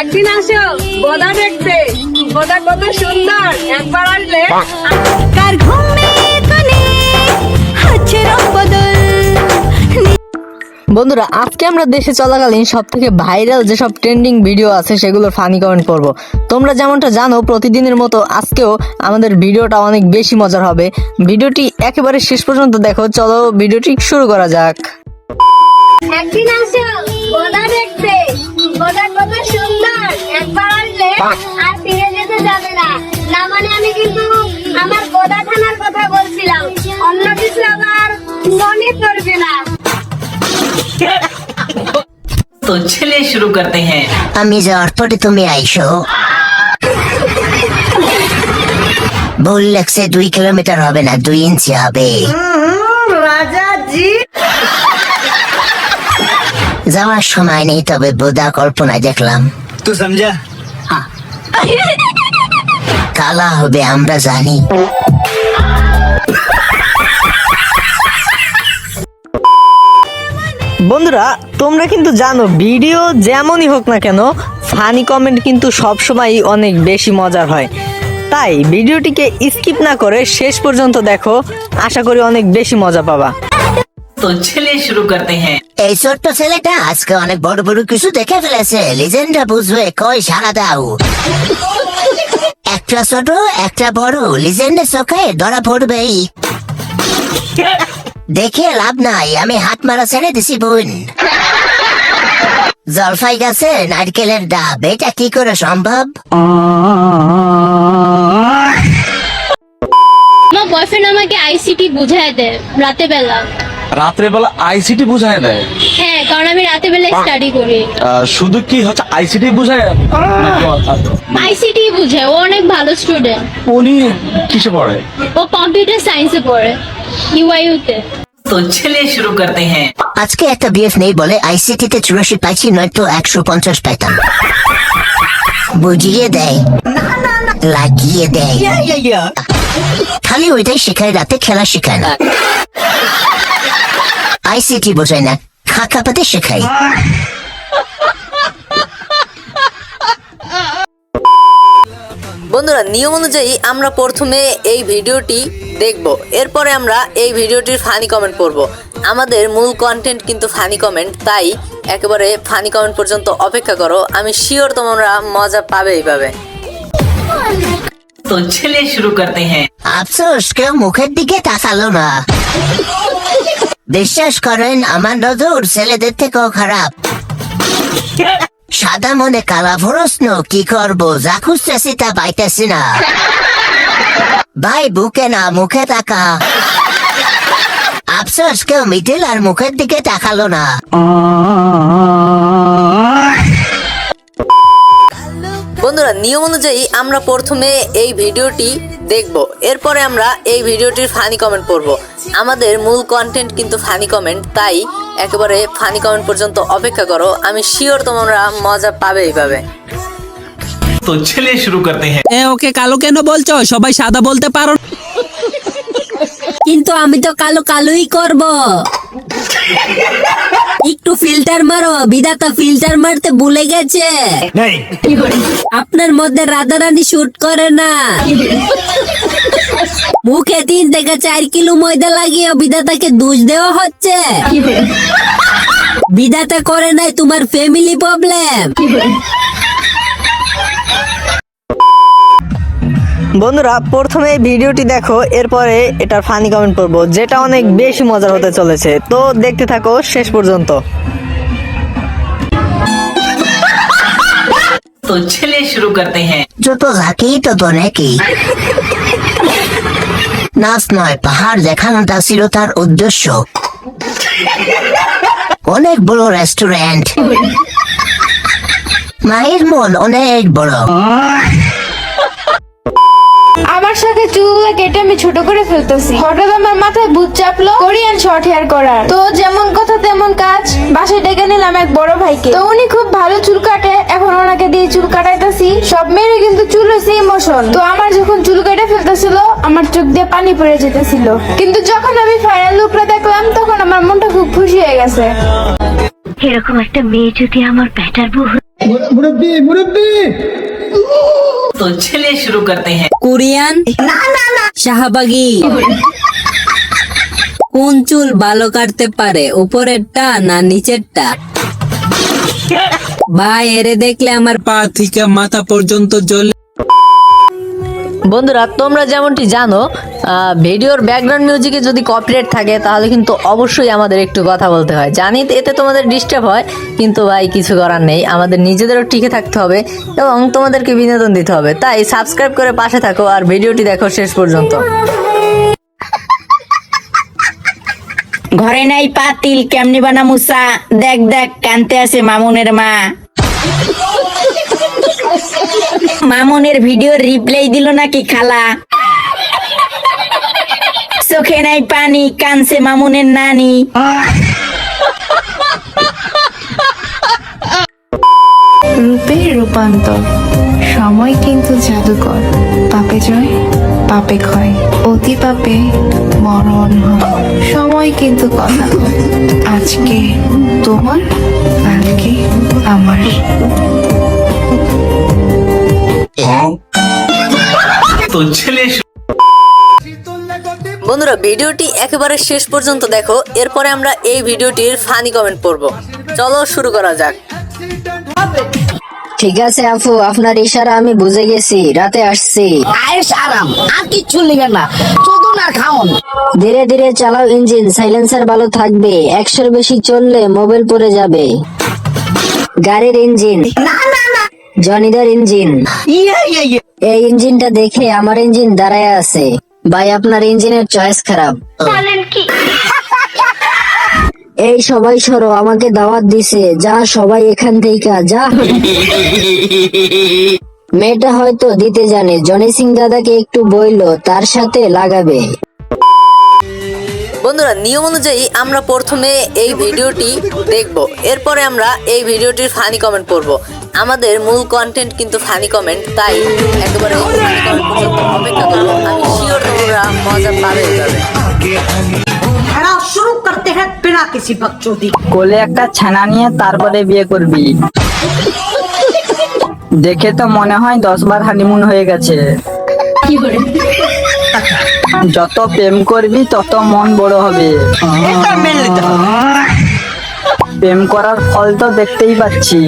একদিন আসো বোদা দেখতে, বোদা কত সুন্দর, একবার আসলে কার ঘুমে কানে হচ্ছে রং বদল। বন্ধুরা, আজকে আমরা দেশে চলাকালীন সব থেকে ভাইরাল যেসব ট্রেন্ডিং ভিডিও আছে সেগুলোর ফানি কমেন্ট করব। তোমরা যেমনটা জানো, প্রতিদিনের মতো আজকেও আমাদের ভিডিওটা অনেক বেশি মজার হবে। ভিডিওটি একেবারে শেষ পর্যন্ত দেখো। চলো ভিডিওটি শুরু করা যাক। একদিন আসো বোদা দেখতে, বোদা কত সুন্দর, একবার আসলে আর ফিরে যেতে যাবে না। না মানে আমি কিন্তু আমার বোদা থানার কথা বলছিলাম, অন্য কিছু আবার মনে করবে না। तो चलिए शुरू करते हैं। আমি যাওয়ার পরে তুমি আইসো। ভুল লাগছে, 2 কিলোমিটার হবে না, 2 ইঞ্চি হবে। যাওয়ার সময় নেই, তবে বোদা কল্পনায় দেখলাম। तू समझा? কালা হবে আমরা জানি। বন্ধুরা, তোমরা কিন্তু জানো ভিডিও যেমনই হোক না কেন ফানি কমেন্ট কিন্তু সবসময় অনেক বেশি মজার হয়। তাই ভিডিওটিকে স্কিপ না করে শেষ পর্যন্ত দেখো, আশা করি অনেক বেশি মজা পাবা। तो चलिए शुरू करते हैं। এই ছোট্ট ছেলেটা আজকে অনেক বড় বড় কিছু দেখে ফেলেছে। লিজেন্ডরা বুঝবে, কই সারা দাও। একটা ছোট একটা বড়, লিজেন্ডের চোখে ধরা পড়বেই। দেখে লাভ নাই, আমি হাত মারা ছেড়ে দিছি বোন। জলফাই গাছে নারকেলের ডাব, এটা কি করে সম্ভব? আমার বয়ফ্রেন্ড আমাকে আইসিটি বুঝায় দেয় রাতে বেলা। রাত্রে বেলা আইসিটি বুঝায় দেয়? হ্যাঁ, কারণ আমি রাতে বেলা স্টাডি করি। শুধু কি হচ্ছে আইসিটি বুঝায়? আইসিটি বুঝায়, ও অনেক ভালো স্টুডেন্ট। উনি কিসে পড়ে? ও কম্পিউটার সায়েন্সে পড়ে, ইউআইইউতে। तो चलिए शुरू करते हैं। আজকে একটা বিএফ নেই বলে আইসিটি তে 84 পাইছি, নয়তো 150 পাইতাম। বুঝিয়ে দেয়, লাগিয়ে দেয়, খালি ওইটাই শেখায়, রাতে খেলা শেখায় না। আইসিটি বোঝায় না, খাকা পাতে শেখায়। বন্ধুরা, নিয়ম অনুযায়ী আমরা প্রথমে এই ভিডিওটি দেখব, এরপরে আমরা এই ভিডিওটির ফানি কমেন্ট পড়ব। আমাদের মূল কন্টেন্ট কিন্তু ফানি কমেন্ট, তাই একেবারে ফানি কমেন্ট পর্যন্ত অপেক্ষা করো। আমি শিওর তোমরা মজা পাবেই পাবে। तो चलिए शुरू करते हैं। আফসোস, কেউ মুখের দিকে তাকালো না। বিশ্বাস করেন, আমার নজর ছেলেদের থেকেও খারাপ। সাদা মনে কালা প্রশ্ন, কি করবো? যা খুঁজতেছি তা পাইতেছি না। ভাই বুকে না, মুখে তাকা। আফসোস, কেউ মিডিল আর মুখের দিকে তাকালো না। বন্ধুরা, নিয়ম অনুযায়ী আমরা প্রথমে এই ভিডিওটি দেখব, এরপরে আমরা এই ভিডিওটির ফানি কমেন্ট পড়ব। আমাদের মূল কন্টেন্ট কিন্তু ফানি কমেন্ট, তাই একেবারে ফানি কমেন্ট পর্যন্ত অপেক্ষা করো। আমি শিওর তোমরা মজা পাবেই পাবে। तो चलिए शुरू करते हैं। ওকে কালো কেন বলছো? সবাই সাদা বলতে পারো। কিন্তু আমি তো কালো কালোই করব। একটু ফিল্টার মারো, বিধাতা ফিল্টার মারতে ভুলে গেছে। আপনার মধ্যে রাধারানী শুট করে না। মুখে 3 থেকে 4 কিলো ময়দা লাগিয়ে বিধাতাকে দোষ দেওয়া হচ্ছে। বিধাতা করে নাই, তোমার ফ্যামিলি প্রবলেম। বন্ধুরা, প্রথমে এই ভিডিওটি দেখো, এরপরে এটার ফানি কমেন্ট করব, যেটা অনেক বেশি মজার হতে চলেছে। তো দেখতে থাকো শেষ পর্যন্ত। तो चलिए शुरू करते हैं। যত ঝাঁকি তত নাকি। নাচ নয়, পাহাড় দেখানোটা ছিল তার উদ্দেশ্য। অনেক বড় রেস্টুরেন্ট, মায়ের মন অনেক বড়। আমার সাথে চুলগুলো কেটে আমি ছোট করে ফেলতেছি, হঠাৎ আমার মাথায় ভূত চাপলো কোরিয়ান শর্ট হেয়ার করার। তো যেমন কথা তেমন কাজ, বাসায় ডেকে নিলাম এক বড় ভাইকে। তো উনি খুব ভালো চুল কাটে, এখন ওনাকে দিয়ে চুল কাটাইতেছি। সব মেয়েরই কিন্তু চুল হচ্ছে ইমোশন। তো আমার যখন চুল কেটে ফেলতেছিল, আমার চোখ দিয়ে পানি পড়ে যেতেছিল। কিন্তু যখন আমি ফাইনাল লুকটা দেখলাম, তখন আমার মনটা খুব খুশি হয়ে গেছে। এরকম একটা মেয়ে যদি আমার ব্যাটার বউ तो चलिए शुरू करते हैं। কোরিয়ান শাহবাগী কোন চুল ভালো কাটতে পারে, উপরেরটা না নিচেরটা? ভাই এরে দেখলে আমার পা থেকে মাথা পর্যন্ত জ্বলে। বন্ধুরা তোমরা যেমনটি জানো ভিডিওর ব্যাকগ্রাউন্ড মিউজিকে যদি কপিরাইট থাকে তাহলে কিন্তু অবশ্যই আমাদের একটু কথা বলতে হয়। জানি এতে তোমাদের ডিস্টার্ব হয়, কিন্তু ভাই কিছু করার নেই, আমাদের নিজেদেরও টিকে থাকতে হবে এবং তোমাদেরকে বিনোদন দিতে হবে। তাই সাবস্ক্রাইব করে পাশে থাকো আর ভিডিওটি দেখো শেষ পর্যন্ত। ঘরে নাই পাতিল কেমনি বানা মুসা, দেখ দেখ কানতে আছে মামুনের মা। মামুনের ভিডিও রিপ্লাই দিল নাকি খালা? চোখে নাই পানি কানছে মামুনের নানি। রূপের রূপান্তর, সময় কিন্তু জাদুকর। পাপে জয় পাপে ক্ষয়, অতি পাপে মরণ হয়। সময় কিন্তু কথা কয়, আজকে তোমার কালকে আমার। तो चलिए বন্ধুরা ভিডিওটি একেবারে শেষ পর্যন্ত দেখো, এরপরে আমরা এই ভিডিওটির ফানি কমেন্ট পড়বো। চলো শুরু করা যাক। ঠিক আছে আপু, আপনার ইশারা আমি বুঝে গেছি, রাতে আসছি। আয়েশ আরাম আর কিচ্ছু লিবে না, চোদন আর খাওন। ধীরে ধীরে চালাও ইঞ্জিন, সাইলেন্সার ভালো থাকবে, 100-র বেশি চললে মোবাইল পড়ে যাবে। গাড়ির ইঞ্জিন জনিদার ইঞ্জিন, এই ইঞ্জিনটা দেখে আমার ইঞ্জিন দাঁড়ায় আছে। ভাই আপনার ইঞ্জিনের চয়েস খারাপ। বলেন কি? এই সবাই সরো, আমাকে দাওয়াত দিছে, যা সবাই এখান থেকে যা। মেয়েটা হয়তো দিতে জানে, জনি সিং দাদাকে একটু বইলো তার সাথে লাগাবে। বন্ধুরা নিয়ম অনুযায়ী আমরা প্রথমে এই ভিডিওটি দেখব, এরপরে আমরা এই ভিডিওটির ফানি কমেন্ট পড়ব। আমাদের মূল কন্টেন্ট কিন্তু ফানি কমেন্ট, তাই একেবারে ফানি কমেন্ট পর্যন্ত অপেক্ষা করব। আমি শিওর তোমরা মজা পাবে যাবে। কোলে একটা ছানা নিয়ে তারপরে বিয়ে করবি, দেখে তো মনে হয় 10 বার হানিমুন হয়ে গেছে। যত প্রেম করবি তত মন বড় হবে। প্রেম করার ফল তো দেখতেই পাচ্ছি।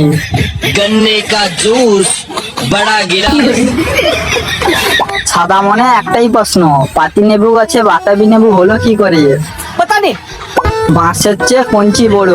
সাদা মনে একটাই প্রশ্ন, পাতি নেবু গাছে বাতাবি নেবু হলো কি করে? বাঁশের চেয়ে কঞ্চি বড়।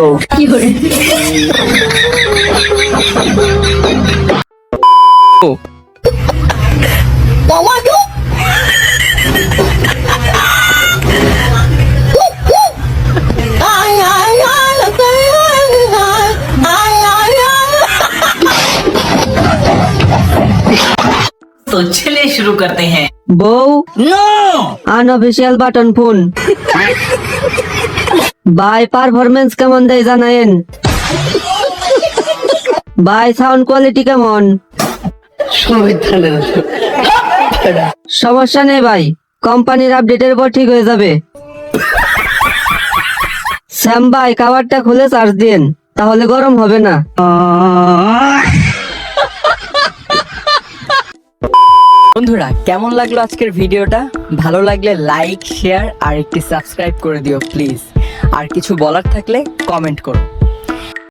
तो चलिए शुरू करते हैं। বউ আনঅফিসিয়াল বাটন ফোন। ভাই পারফরমেন্স কেমন দেয় জানায়েন। ভাই সাউন্ড কোয়ালিটি কেমন? সমস্যা নেই ভাই, কোম্পানির আপডেটের পর ঠিক হয়ে যাবে। শ্যাম ভাই কাভারটা খুলে চার্জ দিন, তাহলে গরম হবে না। বন্ধুরা কেমন লাগলো আজকের ভিডিওটা? ভালো লাগলে লাইক শেয়ার আর একটি সাবস্ক্রাইব করে দিও প্লিজ। আর কিছু বলার থাকলে কমেন্ট করো।